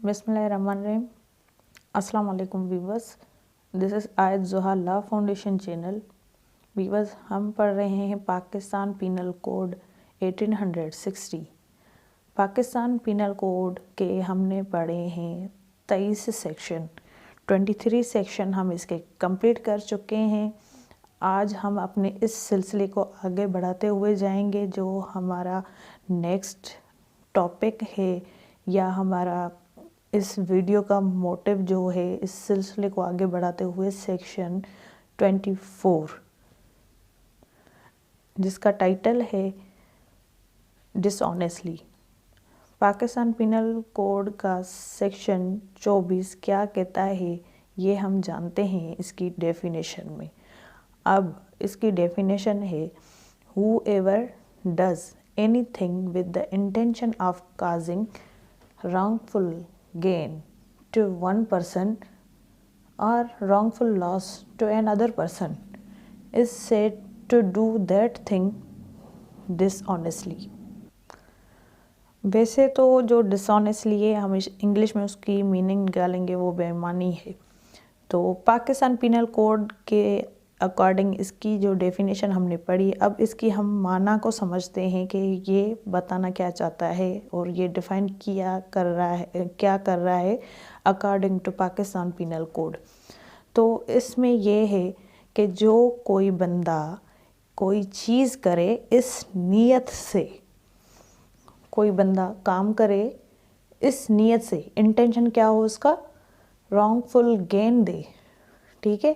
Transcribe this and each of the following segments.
बिस्मिल्लाहिर्रहमानिर्रहीम। अस्सलाम वालेकुम viewers, this is Ayat Zoha law foundation channel. Viewers, हम पढ़ रहे हैं Pakistan penal code 1860। Pakistan penal code के हमने पढ़े हैं 23 सेक्शन, 23 सेक्शन हम इसके कंप्लीट कर चुके हैं। आज हम अपने इस सिलसिले को आगे बढ़ाते हुए जाएंगे। जो हमारा नेक्स्ट टॉपिक है या हमारा इस वीडियो का मोटिव जो है इस सिलसिले को आगे बढ़ाते हुए सेक्शन 24, जिसका टाइटल है डिसऑनेस्टली। पाकिस्तान पिनल कोड का सेक्शन 24 क्या कहता है ये हम जानते हैं इसकी डेफिनेशन में। अब इसकी डेफिनेशन है whoever does anything with the intention of causing wrongful gain to one person or wrongful loss to another person is said to do that thing dishonestly। वैसे तो जो डिसऑनेस्टली है हम इंग्लिश में उसकी मीनिंग निकालेंगे वो बेईमानी है। तो पाकिस्तान पिनल कोड के अकॉर्डिंग इसकी जो डेफिनेशन हमने पढ़ी, अब इसकी हम माना को समझते हैं कि ये बताना क्या चाहता है और ये डिफ़ाइन क्या कर रहा है according to Pakistan penal code. तो इसमें ये है कि जो कोई बंदा कोई चीज़ करे इस नीयत से, कोई बंदा काम करे इस नीयत से, इंटेंशन क्या हो उसका, रॉन्गफुल गेन दे। ठीक है,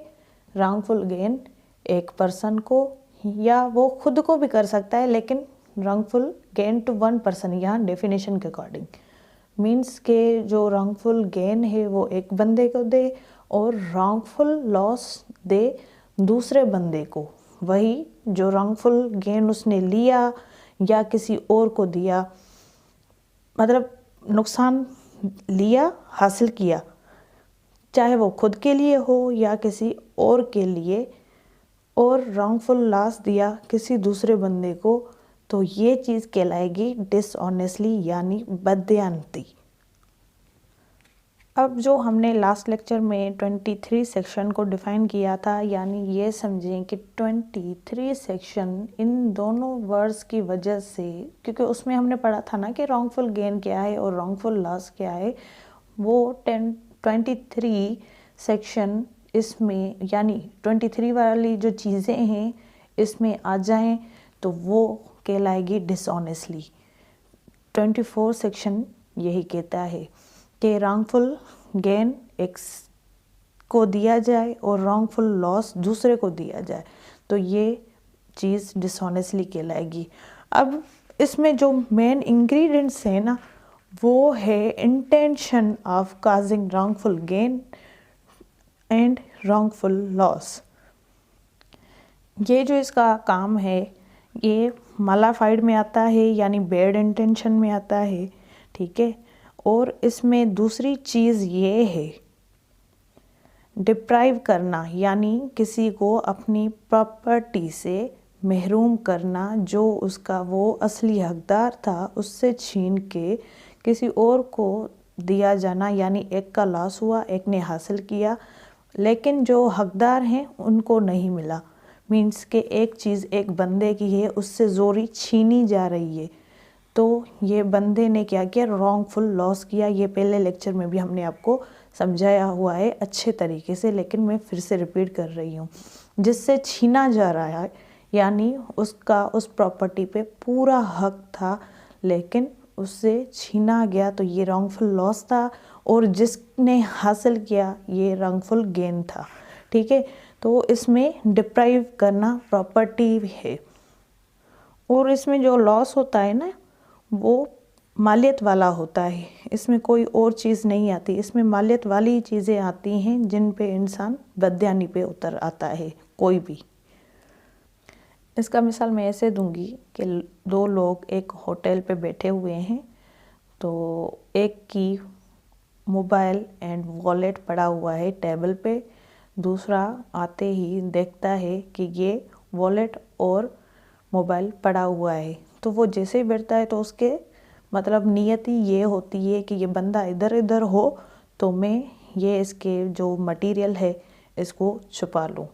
रॉन्गफुल गेन एक पर्सन को या वो खुद को भी कर सकता है, लेकिन wrongful gain to one person यहाँ डेफिनेशन के अकॉर्डिंग मीन्स के जो रॉन्गफुल गेन है वो एक बंदे को दे और रॉन्गफुल लॉस दे दूसरे बंदे को। वही जो रॉन्गफुल गेन उसने लिया या किसी और को दिया, मतलब नुकसान लिया हासिल किया, चाहे वो खुद के लिए हो या किसी और के लिए, और रॉन्गफुल लॉस दिया किसी दूसरे बंदे को, तो ये चीज़ कहलाएगी डिसऑनेस्टली यानी बदयानती। अब जो हमने लास्ट लेक्चर में 23 सेक्शन को डिफ़ाइन किया था, यानी ये समझें कि 23 सेक्शन इन दोनों वर्ड्स की वजह से, क्योंकि उसमें हमने पढ़ा था ना कि रॉन्गफुल गेन क्या है और रॉन्गफुल लॉस क्या है, वो 23 सेक्शन इसमें यानी 23 वाली जो चीज़ें हैं इसमें आ जाएं तो वो कहलाएगी डिसऑनेस्टली। 24 सेक्शन यही कहता है कि रॉन्गफुल गेन एक को दिया जाए और रॉन्गफुल लॉस दूसरे को दिया जाए, तो ये चीज़ डिसऑनेस्टली कहलाएगी। अब इसमें जो मेन इंग्रेडिएंट्स हैं ना, वो है intention of causing wrongful gain and wrongful loss. ये जो इसका काम है ये मलाफाइड में आता है, यानी बैड इंटेंशन में आता है। ठीक है, और इसमें दूसरी चीज़ ये है डिप्राइव करना, यानी किसी को अपनी प्रॉपर्टी से महरूम करना, जो उसका वो असली हकदार था उससे छीन के किसी और को दिया जाना, यानी एक का लॉस हुआ, एक ने हासिल किया, लेकिन जो हकदार हैं उनको नहीं मिला। मीन्स के एक चीज़ एक बंदे की है, उससे ज़ोरी छीनी जा रही है, तो ये बंदे ने क्या किया, रॉन्गफुल लॉस किया। ये पहले लेक्चर में भी हमने आपको समझाया हुआ है अच्छे तरीके से, लेकिन मैं फिर से रिपीट कर रही हूँ। जिससे छीना जा रहा है यानी उसका उस प्रॉपर्टी पे पूरा हक था, लेकिन उससे छीना गया, तो ये रॉन्गफुल लॉस था, और जिसने हासिल किया ये रॉन्गफुल गेन था। ठीक है, तो इसमें डिप्राइव करना प्रॉपर्टी है। और इसमें जो लॉस होता है ना वो मालियत वाला होता है, इसमें कोई और चीज़ नहीं आती, इसमें मालियत वाली चीज़ें आती हैं जिन पे इंसान बदयानी पे उतर आता है कोई भी। इसका मिसाल मैं ऐसे दूंगी कि दो लोग एक होटल पे बैठे हुए हैं, तो एक की मोबाइल एंड वॉलेट पड़ा हुआ है टेबल पे, दूसरा आते ही देखता है कि ये वॉलेट और मोबाइल पड़ा हुआ है, तो वो जैसे ही बैठता है तो उसके मतलब नियति ये होती है कि ये बंदा इधर इधर हो तो मैं ये इसके जो मटेरियल है इसको छुपा लूँ।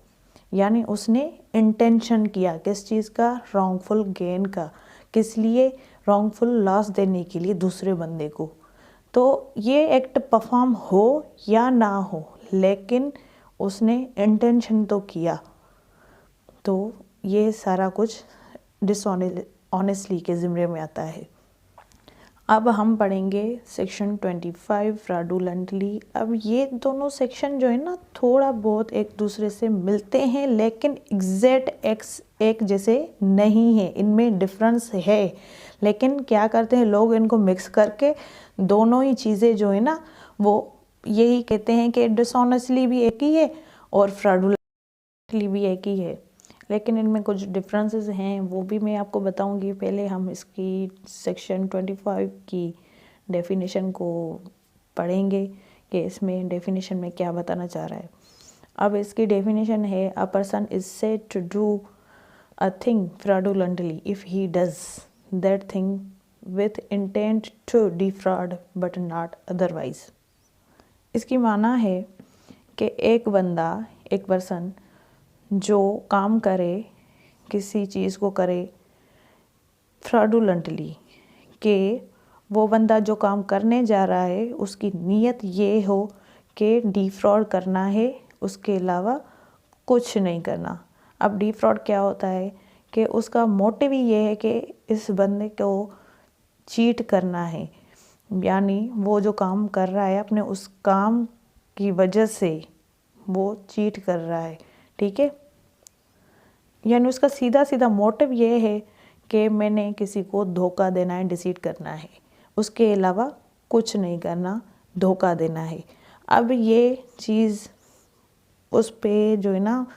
यानी उसने इंटेंशन किया किस चीज़ का, रॉन्गफुल गेन का, किस लिए, रॉन्गफुल लॉस देने के लिए दूसरे बंदे को। तो ये एक्ट परफॉर्म हो या ना हो लेकिन उसने इंटेंशन तो किया, तो ये सारा कुछ डिसऑनेस्टली के ज़िम्मे में आता है। अब हम पढ़ेंगे सेक्शन 25 फ्रॉडुलेंटली। अब ये दोनों सेक्शन जो है ना थोड़ा बहुत एक दूसरे से मिलते हैं लेकिन एग्जैक्ट एक जैसे नहीं है, इनमें डिफरेंस है। लेकिन क्या करते हैं लोग, इनको मिक्स करके दोनों ही चीज़ें जो है ना वो यही कहते हैं कि डिसऑनेस्टली भी एक ही है और फ्रॉडुलेंटली भी एक ही है, लेकिन इनमें कुछ डिफरेंसेस हैं, वो भी मैं आपको बताऊंगी। पहले हम इसकी सेक्शन 25 की डेफिनेशन को पढ़ेंगे कि इसमें डेफिनेशन में क्या बताना चाह रहा है। अब इसकी डेफिनेशन है, a person is said to do a thing fraudulently if he does that thing with intent to defraud but not otherwise. इसकी माना है कि एक बंदा, एक पर्सन जो काम करे, किसी चीज़ को करे फ्रॉडुलेंटली, कि वो बंदा जो काम करने जा रहा है उसकी नीयत ये हो कि डिफ्रॉड करना है, उसके अलावा कुछ नहीं करना। अब डिफ्रॉड क्या होता है कि उसका मोटिव ही ये है कि इस बंदे को चीट करना है, यानी वो जो काम कर रहा है अपने उस काम की वजह से वो चीट कर रहा है, ठीक है। यानी उसका सीधा सीधा मोटिव ये है कि मैंने किसी को धोखा देना है, डिसीट करना है, उसके अलावा कुछ नहीं करना, धोखा देना है। अब ये चीज़ उस पे जो है ना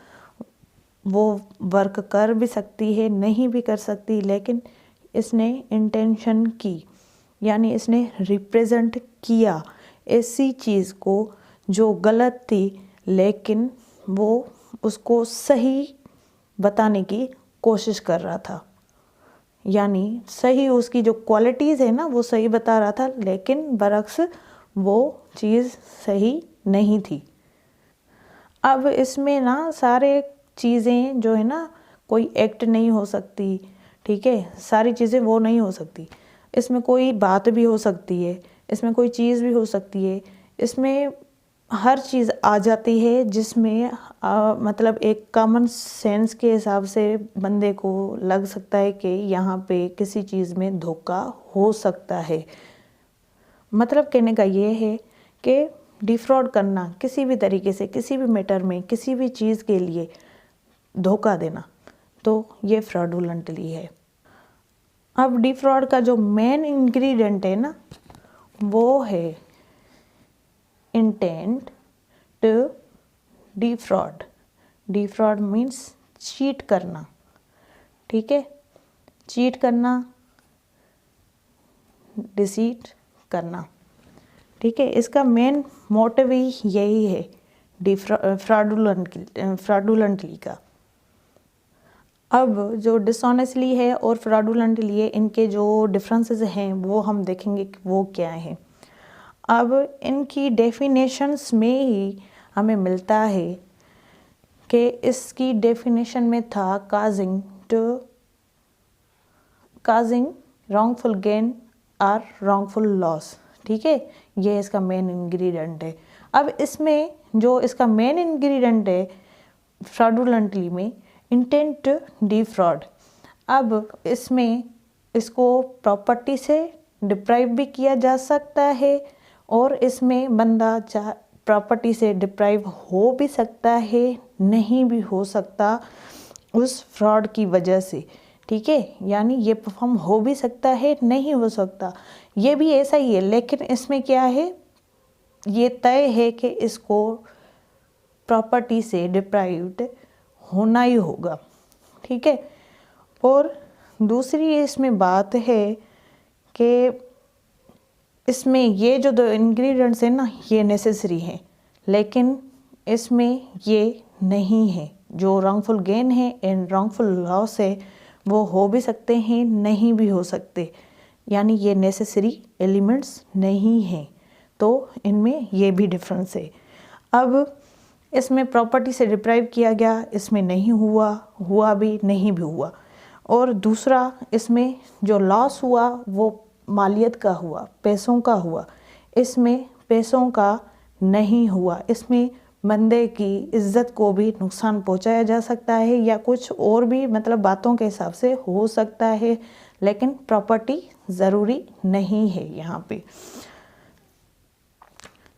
वो वर्क कर भी सकती है, नहीं भी कर सकती, लेकिन इसने इंटेंशन की, यानी इसने रिप्रेजेंट किया ऐसी चीज़ को जो गलत थी, लेकिन वो उसको सही बताने की कोशिश कर रहा था। यानी सही उसकी जो क्वालिटीज़ है ना वो सही बता रहा था, लेकिन बरअक्स वो चीज़ सही नहीं थी। अब इसमें ना सारे चीज़ें जो है ना, कोई एक्ट नहीं हो सकती, ठीक है, सारी चीज़ें वो नहीं हो सकती। इसमें कोई बात भी हो सकती है, इसमें कोई चीज़ भी हो सकती है, इसमें हर चीज़ आ जाती है जिसमें मतलब एक कॉमन सेंस के हिसाब से बंदे को लग सकता है कि यहाँ पे किसी चीज़ में धोखा हो सकता है। मतलब कहने का ये है कि डिफ्रॉड करना, किसी भी तरीके से, किसी भी मैटर में, किसी भी चीज़ के लिए धोखा देना, तो ये फ्रॉडुलेंटली है। अब डिफ्रॉड का जो मेन इंग्रेडिएंट है ना वो है intent to defraud. Defraud means cheat करना, ठीक है, चीट करना, डिसीट करना, ठीक है। इसका मेन मोटिव ही यही है फ्रॉडुलेंटली का। अब जो डिसऑनेस्टली है और फ्रॉडुलेंटली है, इनके जो डिफरेंसेस हैं वो हम देखेंगे कि वो क्या हैं। अब इनकी डेफिनेशंस में ही हमें मिलता है कि इसकी डेफिनेशन में था काजिंग रॉन्गफुल गेन और रॉन्गफुल लॉस, ठीक है, ये इसका मेन इंग्रेडिएंट है। अब इसमें जो इसका मेन इंग्रेडिएंट है फ्रॉडुलेंटली में, इंटेंट टू डिफ्रॉड। अब इसमें इसको प्रॉपर्टी से डिप्राइव भी किया जा सकता है और इसमें बंदा प्रॉपर्टी से डिप्राइव हो भी सकता है, नहीं भी हो सकता उस फ्रॉड की वजह से, ठीक है। यानी ये परफॉर्म हो भी सकता है, नहीं हो सकता, ये भी ऐसा ही है। लेकिन इसमें क्या है, ये तय है कि इसको प्रॉपर्टी से डिप्राइव्ड होना ही होगा, ठीक है। और दूसरी इसमें बात है कि इसमें ये जो दो इंग्रेडिएंट्स हैं ना ये नेसेसरी हैं, लेकिन इसमें ये नहीं है। जो रॉन्गफुल गेन है एंड रॉन्गफुल लॉस है वो हो भी सकते हैं, नहीं भी हो सकते। यानी ये नेसेसरी एलिमेंट्स नहीं हैं, तो इनमें ये भी डिफरेंस है। अब इसमें प्रॉपर्टी से डिप्राइव किया गया, इसमें नहीं हुआ, हुआ भी नहीं भी हुआ। और दूसरा, इसमें जो लॉस हुआ वो मालियत का हुआ, पैसों का हुआ, इसमें पैसों का नहीं हुआ। इसमें बंदे की इज्जत को भी नुकसान पहुंचाया जा सकता है या कुछ और भी मतलब बातों के हिसाब से हो सकता है, लेकिन प्रॉपर्टी ज़रूरी नहीं है यहाँ पे।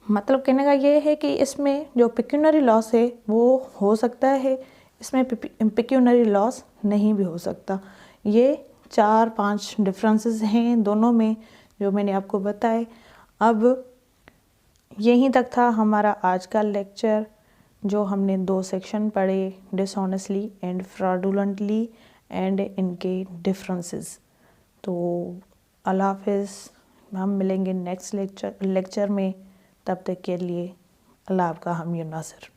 मतलब कहने का ये है कि इसमें जो पिक्यूनरी लॉस है वो हो सकता है, इसमें पिक्यूनरी लॉस नहीं भी हो सकता। ये 4-5 डिफरेंसेस हैं दोनों में जो मैंने आपको बताए। अब यहीं तक था हमारा आज का लेक्चर, जो हमने 2 सेक्शन पढ़े, डिसऑनेस्टली एंड फ्रॉडुलेंटली एंड इनके डिफरेंसेस। तो अल्लाह हाफिज़, हम मिलेंगे नेक्स्ट लेक्चर में। तब तक के लिए अल्लाह आपका हामी और नासिर।